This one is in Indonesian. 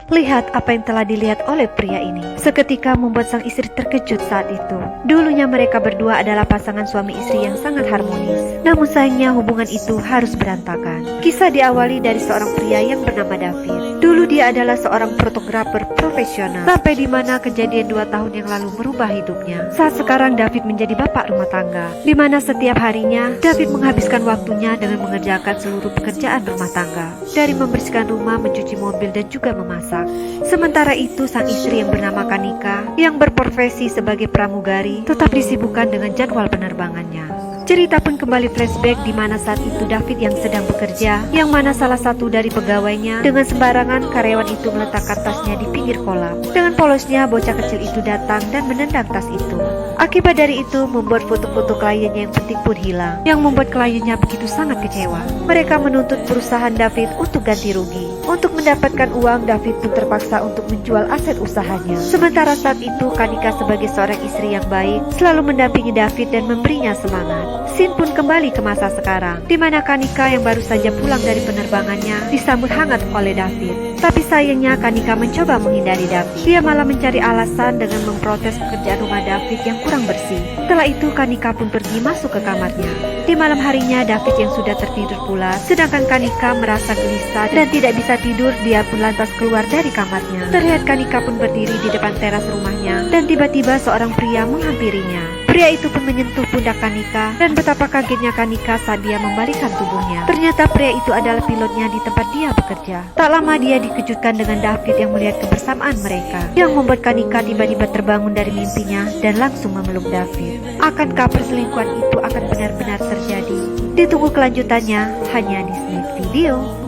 Lihat apa yang telah dilihat oleh pria ini. Seketika membuat sang istri terkejut saat itu. Dulunya mereka berdua adalah pasangan suami istri yang sangat harmonis. Namun sayangnya hubungan itu harus berantakan. Kisah diawali dari seorang pria yang bernama David. Dulu dia adalah seorang fotografer profesional. Sampai di mana kejadian 2 tahun yang lalu merubah hidupnya. Saat sekarang David menjadi bapak rumah tangga. Di mana setiap harinya David menghabiskan waktunya dengan mengerjakan seluruh pekerjaan rumah tangga. Dari membersihkan rumah, mencuci mobil, dan juga memasak. Sementara itu sang istri yang bernama Kanika yang berprofesi sebagai pramugari tetap disibukkan dengan jadwal penerbangannya. Cerita pun kembali flashback di mana saat itu David yang sedang bekerja, yang mana salah satu dari pegawainya dengan sembarangan karyawan itu meletakkan tasnya di pinggir kolam. Dengan polosnya bocah kecil itu datang dan menendang tas itu. Akibat dari itu membuat foto-foto kliennya yang penting pun hilang, yang membuat kliennya begitu sangat kecewa. Mereka menuntut perusahaan David untuk ganti rugi. Untuk mendapatkan uang, David pun terpaksa untuk menjual aset usahanya. Sementara saat itu Kanika sebagai seorang istri yang baik selalu mendampingi David dan memberinya semangat. Scene pun kembali ke masa sekarang, di mana Kanika yang baru saja pulang dari penerbangannya disambut hangat oleh David. Tapi sayangnya Kanika mencoba menghindari David. Dia malah mencari alasan dengan memprotes pekerjaan rumah David yang kurang bersih. Setelah itu Kanika pun pergi masuk ke kamarnya. Di malam harinya David yang sudah tertidur pula, sedangkan Kanika merasa gelisah dan tidak bisa tidur. Dia pun lantas keluar dari kamarnya. Terlihat Kanika pun berdiri di depan teras rumahnya dan tiba-tiba seorang pria menghampirinya. Pria itu pun menyentuh pundak Kanika dan betapa kagetnya Kanika saat dia membalikkan tubuhnya. Ternyata pria itu adalah pilotnya di tempat dia bekerja. Tak lama dia dikejutkan dengan David yang melihat kebersamaan mereka, yang membuat Kanika tiba-tiba terbangun dari mimpinya dan langsung memeluk David. Akankah perselingkuhan itu akan benar-benar terjadi? Ditunggu kelanjutannya hanya di Snack Video.